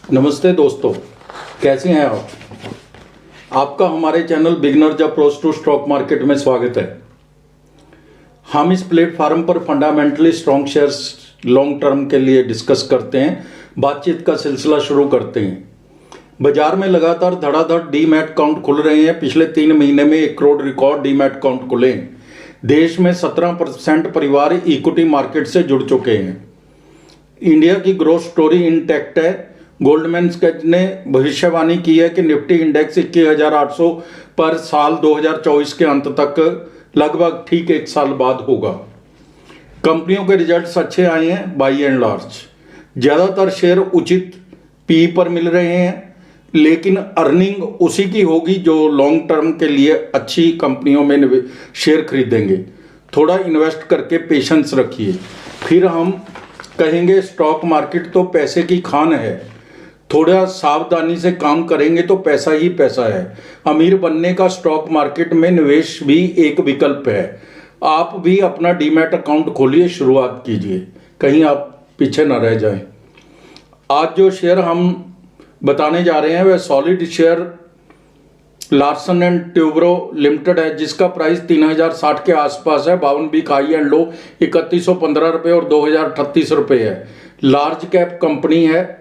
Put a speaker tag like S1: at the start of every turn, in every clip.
S1: नमस्ते दोस्तों, कैसे हैं आप। आपका हमारे channel beginners approach to stock market में स्वागत है। हम इस प्लेटफार्म पर fundamentally strong shares long term के लिए डिस्कस करते हैं, बातचीत का सिलसिला शुरू करते हैं। बाजार में लगातार धड़ाधड़ डीमैट अकाउंट खुल रहे हैं। पिछले 3 महीने में 1 करोड़ रिकॉर्ड डीमैट अकाउंट खुले हैं। देश में 17% परिवार इक्विटी मार्केट से जुड़ चुके हैं। इंडिया की ग्रोथ स्टोरी इंटैक्ट है। गोल्डमैन सैच्स ने भविष्यवाणी की है कि निफ्टी इंडेक्स 21,800 पर साल 2024 के अंत तक लगभग ठीक 1 साल बाद होगा। कंपनियों के रिजल्ट्स अच्छे आए हैं बाई एंड लार्ज। ज़्यादातर शेयर उचित पी पर मिल रहे हैं, लेकिन अर्निंग उसी की होगी जो लॉन्ग टर्म के लिए अच्छी कंपनियों में शेयर खरीदेंगे। थोड़ा इन्वेस्ट करके पेशेंस रखिए, फिर हम कहेंगे स्टॉक मार्केट तो पैसे की खान है। थोड़ा सावधानी से काम करेंगे तो पैसा ही पैसा है। अमीर बनने का स्टॉक मार्केट में निवेश भी एक विकल्प है। आप भी अपना डीमैट अकाउंट खोलिए, शुरुआत कीजिए, कहीं आप पीछे न रह जाएं। आज जो शेयर हम बताने जा रहे हैं वह solid share Larsen and Toubro limited है, जिसका प्राइस 3060 के आसपास है। 52 वीक हाई एंड लो 3115 रुपये और 2038 रुपये है। लार्ज कैप कंपनी है।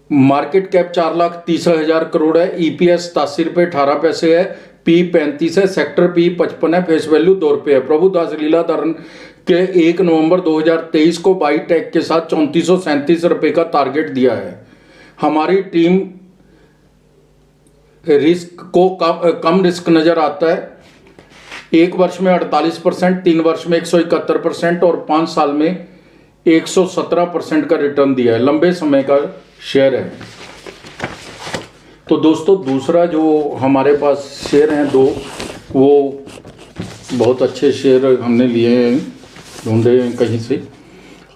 S1: मार्केट कैप 4,30,000 करोड़ है। ईपीएस 87 रुपये 18 पैसे है। पी 35 है। सेक्टर पी 55 है। फेस वैल्यू 2 रुपये है। प्रभुदास लीलाधरन के 1 नवंबर 2023 को बाई टैग के साथ 3437 रुपये का टारगेट दिया है। हमारी टीम रिस्क को कम रिस्क नजर आता है। 1 वर्ष में 48%, 3 वर्ष में 171% और 5 साल में 117% का रिटर्न दिया है। लंबे समय का शेयर है। तो दोस्तों, दूसरा जो हमारे पास शेयर हैं 2, वो बहुत अच्छे शेयर हमने लिए हैं, ढूंढे हैं कहीं से।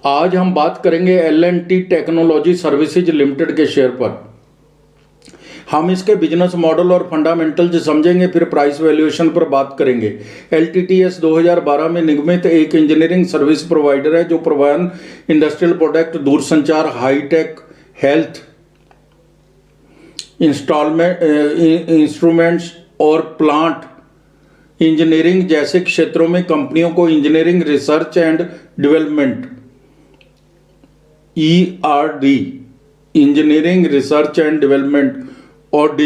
S1: आज हम बात करेंगे L&T टेक्नोलॉजी सर्विसेज लिमिटेड के शेयर पर। हम इसके बिजनेस मॉडल और फंडामेंटल्स समझेंगे, फिर प्राइस वैल्यूएशन पर बात करेंगे। LTTS 2012 में निगमित एक इंजीनियरिंग सर्विस प्रोवाइडर है जो परिवहन, इंडस्ट्रियल प्रोडक्ट, दूरसंचार, हाईटेक, हेल्थ, इंस्ट्रूमेंट्स और प्लांट इंजीनियरिंग जैसे क्षेत्रों में कंपनियों को engineering research and development ERD engineering research and development और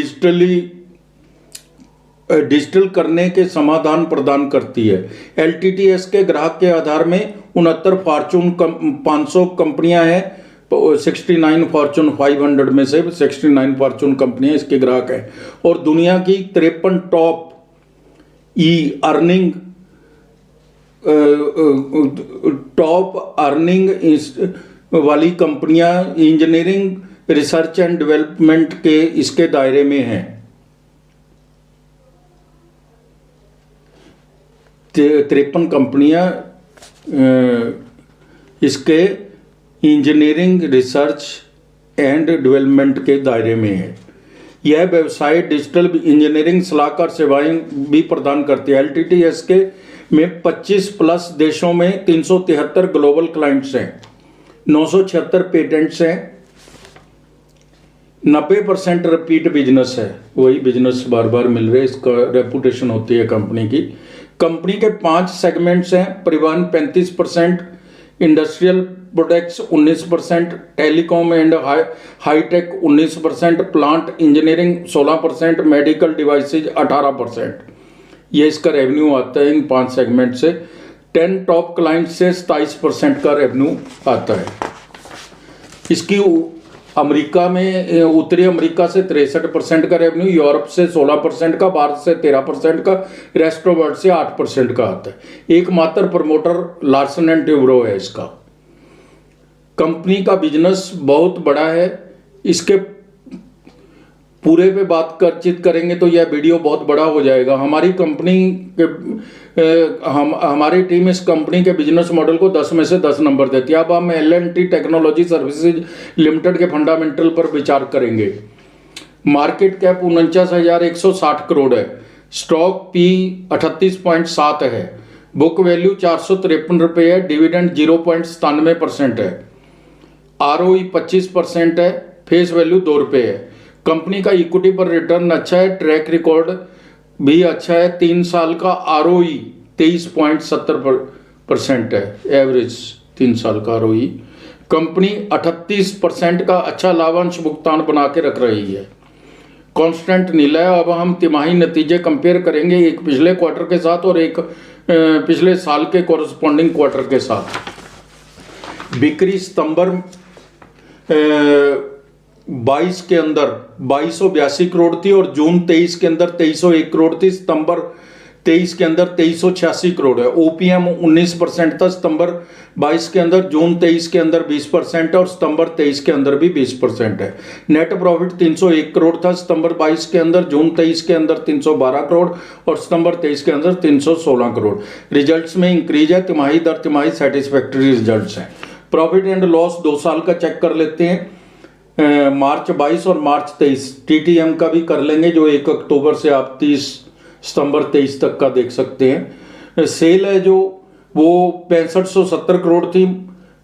S1: डिजिटल करने के समाधान प्रदान करती है। LTTS के ग्राहक के आधार में 69 फॉर्चून 500 कंपनियां हैं। 69 फॉर्चून 500 में से 69 फॉर्चून कंपनियां इसके ग्राहक हैं और दुनिया की 53 टॉप अर्निंग वाली कंपनियां इंजीनियरिंग रिसर्च एंड डेवलपमेंट के इसके दायरे में हैं। 53 कंपनियां इसके इंजीनियरिंग रिसर्च एंड डेवलपमेंट के दायरे में है। यह व्यवसाय डिजिटल इंजीनियरिंग सलाहकार सेवाएं भी प्रदान करती है। LTTS के में 25 प्लस देशों में 373 ग्लोबल क्लाइंट्स हैं, 976 पेटेंट्स हैं, 90% रिपीट बिजनेस है। वही बिजनेस बार बार मिल रहे, इसका रेपुटेशन होती है कंपनी की। कंपनी के 5 सेगमेंट्स हैं। परिवहन 35%, industrial products 19%, telecom and hi tech 19%, plant engineering 16%, medical devices 18%। ये इसका रेवेन्यू आता है इन 5 सेगमेंट से। 10 टॉप क्लाइंट से 27% का रेवेन्यू आता है। इसकी अमेरिका में, उत्तरी अमेरिका से 63% का रेवेन्यू, यूरोप से 16% का, भारत से 13% का, रेस्ट ऑफ वर्ल्ड से 8% का आता है। एकमात्र प्रमोटर लार्सन एंड ट्यूब्रो है इसका। कंपनी का बिजनेस बहुत बड़ा है। इसके पूरे पे बातचीत करेंगे तो यह वीडियो बहुत बड़ा हो जाएगा। हमारी कंपनी के हमारी टीम इस कंपनी के बिजनेस मॉडल को 10 में से 10 नंबर देती है। अब हम L&T टेक्नोलॉजी सर्विसेज लिमिटेड के फंडामेंटल पर विचार करेंगे। मार्केट कैप 49,160 करोड़ है। स्टॉक P 38.7 है। बुक वैल्यू 453 रुपये है। डिविडेंड 0.97% है। ROE 25% है, फेस वैल्यू 2 रुपये है। कंपनी का इक्विटी पर रिटर्न अच्छा है, ट्रैक रिकॉर्ड भी अच्छा है। 3 साल का ROE 23.70% है, एवरेज 3 साल का ROE। कंपनी 38% का अच्छा लाभांश भुगतान बना के रख रही है, कांस्टेंट नीला है। अब हम तिमाही नतीजे कंपेयर करेंगे, एक पिछले क्वार्टर के साथ और एक पिछले साल के कॉरस्पॉन्डिंग क्वार्टर के साथ। बिक्री सितंबर 22 के अंदर 2282 करोड़ थी और जून 23 के अंदर 2301 करोड़ थी। सितंबर 23 के अंदर 2386 करोड़ है। OPM 19% था सितंबर 22 के अंदर, जून 23 के अंदर 20% है और सितंबर 23 के अंदर भी 20% है। नेट प्रॉफिट 301 करोड़ था सितंबर 22 के अंदर, जून 23 के अंदर 312 करोड़ और सितंबर 23 के अंदर 316 करोड़। रिजल्ट्स में इंक्रीज है, तिमाही दर तिमाही सेटिस्फैक्टरी रिजल्ट्स हैं। प्रॉफिट एंड लॉस 2 साल का चेक कर लेते हैं, मार्च 22 और मार्च 23। TTM का भी कर लेंगे, जो 1 अक्टूबर से आप 30 सितंबर 23 तक का देख सकते हैं। सेल है जो वो 6570 करोड़ थी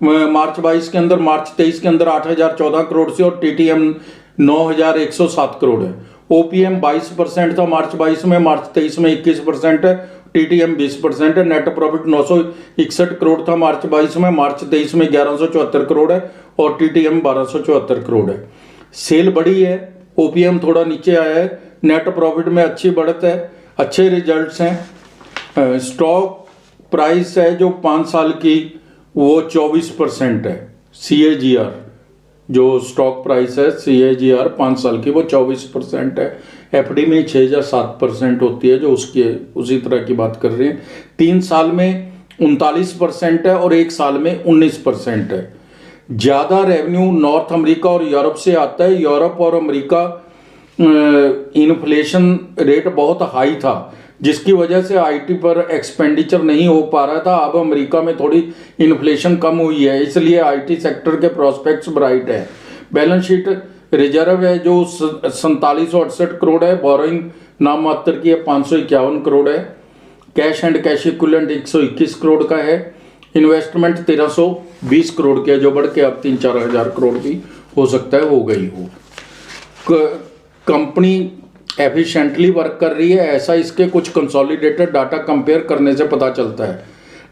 S1: मार्च 22 के अंदर, मार्च 23 के अंदर 8014 करोड़ से और TTM 9107 करोड़ है। OPM 22% था मार्च 22 में, मार्च 23 में 21% है, TTM 20% है। नेट प्रॉफिट 961 करोड़ था मार्च 22 में, मार्च 23 में 1174 करोड़ है और TTM 1274 करोड़ है। सेल बढ़ी है, OPM थोड़ा नीचे आया है, नेट प्रॉफिट में अच्छी बढ़त है, अच्छे रिजल्ट्स हैं। स्टॉक प्राइस है जो 5 साल की वो 24% है। CAGR जो स्टॉक प्राइस है CAGR 5 साल की वो 24% है। FD में 6 या 7% होती है, जो उसकी उसी तरह की बात कर रहे हैं। 3 साल में 39% है और 1 साल में 19% है। ज़्यादा रेवेन्यू नॉर्थ अमेरिका और यूरोप से आता है। यूरोप और अमेरिका इन्फ्लेशन रेट बहुत हाई था, जिसकी वजह से IT पर एक्सपेंडिचर नहीं हो पा रहा था। अब अमेरिका में थोड़ी इन्फ्लेशन कम हुई है, इसलिए IT सेक्टर के प्रोस्पेक्ट्स ब्राइट है। बैलेंस शीट रिजर्व है जो 4768 करोड़ है। बोरोइंग नाम मात्र की है 551 करोड़ है। Cash and cash equivalent 121 crore का है। इन्वेस्टमेंट 1320 करोड़ की है, जो बढ़ के अब 3-4 हज़ार करोड़ भी हो सकता है हो गई हो। कंपनी एफिशिएंटली वर्क कर रही है, ऐसा इसके कुछ कंसोलिडेटेड डाटा कंपेयर करने से पता चलता है।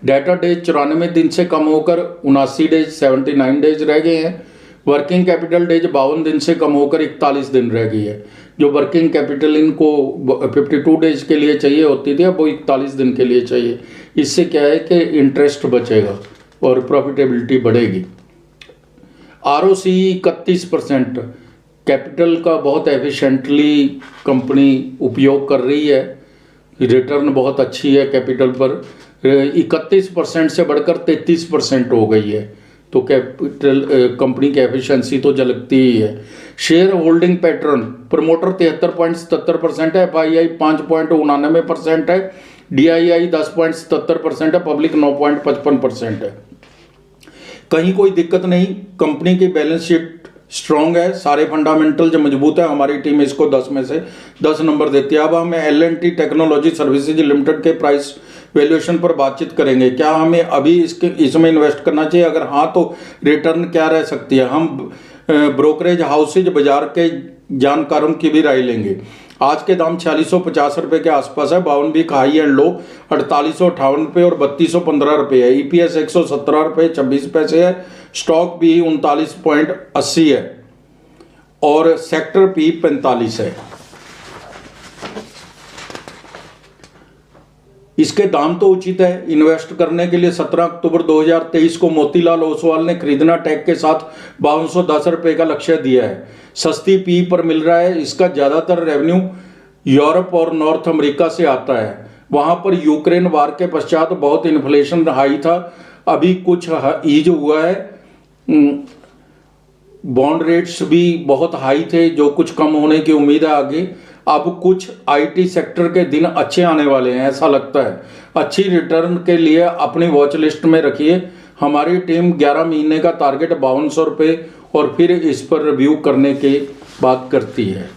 S1: डाटा डेज 94 दिन से कम होकर 79 डेज 79 डेज रह गए हैं। वर्किंग कैपिटल डेज 52 दिन से कम होकर 41 दिन रह गई है। जो वर्किंग कैपिटल इनको 52 डेज के लिए चाहिए होती थी, अब वो 41 दिन के लिए चाहिए। इससे क्या है कि इंटरेस्ट बचेगा और प्रॉफिटेबिलिटी बढ़ेगी। ROCE 31%। कैपिटल का बहुत एफिशिएंटली कंपनी उपयोग कर रही है, रिटर्न बहुत अच्छी है कैपिटल पर। 31% से बढ़कर 33% हो गई है, तो कैपिटल कंपनी की एफिशिएंसी तो झलकती ही है। शेयर होल्डिंग पैटर्न, प्रमोटर 73.77% है, FII 5.99% है, DII 10.77% है, पब्लिक 9.55% है। कहीं कोई दिक्कत नहीं, कंपनी की बैलेंस शीट स्ट्रॉन्ग है, सारे फंडामेंटल जो मजबूत है। हमारी टीम इसको 10 में से 10 नंबर देती है। अब हमें L&T टेक्नोलॉजी सर्विसेज लिमिटेड के प्राइस वैल्यूएशन पर बातचीत करेंगे। क्या हमें अभी इसमें इन्वेस्ट करना चाहिए? अगर हाँ तो रिटर्न क्या रह सकती है? हम ब्रोकरेज हाउसेज बाजार के जानकारों की भी राय लेंगे। आज के दाम 4650 रुपये के आसपास है। 52 वीक हाई एंड लो 4858 रुपये और 3215 रुपये है। EPS 117 रुपये 26 पैसे है। स्टॉक भी 39.80 है और सेक्टर P 45 है। इसके दाम तो उचित है। इन्वेस्ट करने के लिए 17 अक्टूबर 2023 को मोतीलाल ओसवाल ने खरीदना टैग के साथ 5210 रुपये का लक्ष्य दिया है। सस्ती पी पर मिल रहा है। इसका ज़्यादातर रेवेन्यू यूरोप और नॉर्थ अमेरिका से आता है। वहाँ पर यूक्रेन वार के पश्चात बहुत इन्फ्लेशन हाई था, अभी कुछ ईज हुआ है। बॉन्ड रेट्स भी बहुत हाई थे, जो कुछ कम होने की उम्मीद है आगे। अब कुछ IT सेक्टर के दिन अच्छे आने वाले हैं, ऐसा लगता है। अच्छी रिटर्न के लिए अपनी वॉच लिस्ट में रखिए। हमारी टीम 11 महीने का टारगेट 5200 रुपये और फिर इस पर रिव्यू करने की बात करती है।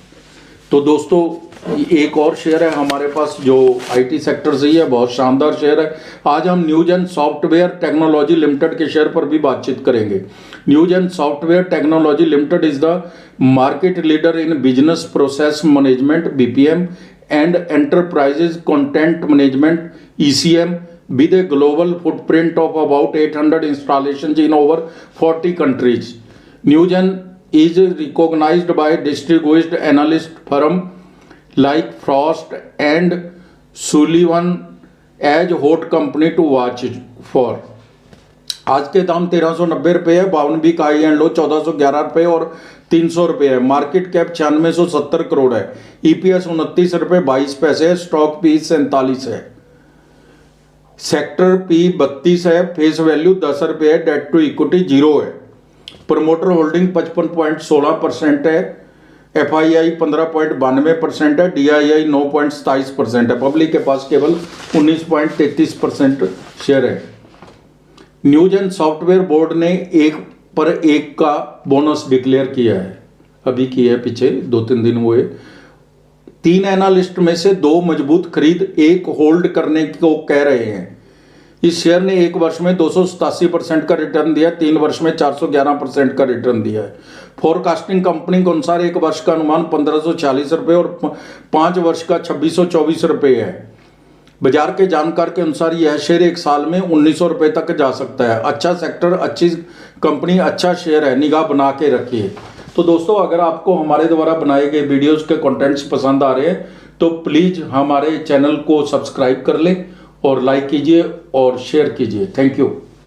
S1: तो दोस्तों एक और शेयर है हमारे पास जो आईटी सेक्टर से ही है, बहुत शानदार शेयर है। आज हम न्यूजेन सॉफ्टवेयर टेक्नोलॉजी लिमिटेड के शेयर पर भी बातचीत करेंगे। Newgen software technology limited is the market leader in business process management BPM and enterprises content management ECM with a global footprint of about 800 installations in over 40 countries. Newgen is recognized by distinguished analyst firm like Frost and Sullivan as hot company to watch for. आज के दाम 1390 रुपये है, 52 का high and low 1411 रुपये और 300 रुपये है। मार्केट कैप 9670 करोड़ है। ईपीएस 29 रुपये 22 पैसे है। स्टॉक पी 47 है। सेक्टर पी 32 है। फेस वैल्यू 10 रुपये है। डेट टू इक्विटी 0 है। प्रमोटर होल्डिंग 55.16% है। एफआईआई 15.92% है। डीआईआई 9.27% है। पब्लिक के पास केवल 19.33% शेयर है। न्यूजेन सॉफ्टवेयर बोर्ड ने 1/1 का बोनस डिक्लेयर किया है, अभी किया है, पीछे 2-3 दिन हुए। 3 एनालिस्ट में से 2 मजबूत खरीद, 1 होल्ड करने को कह रहे हैं। इस शेयर ने 1 वर्ष में 287% का रिटर्न दिया, 3 वर्ष में 411% का रिटर्न दिया है। फोरकास्टिंग कंपनी के अनुसार 1 वर्ष का अनुमान 1540 रुपये और 5 वर्ष का 2624 रुपये है। बाजार के जानकार के अनुसार यह शेयर 1 साल में 1900 रुपये तक जा सकता है। अच्छा सेक्टर, अच्छी कंपनी, अच्छा शेयर है, निगाह बना के रखिए। तो दोस्तों, अगर आपको हमारे द्वारा बनाए गए वीडियोस के कंटेंट्स पसंद आ रहे हैं तो प्लीज़ हमारे चैनल को सब्सक्राइब कर लें और लाइक कीजिए और शेयर कीजिए। Thank you.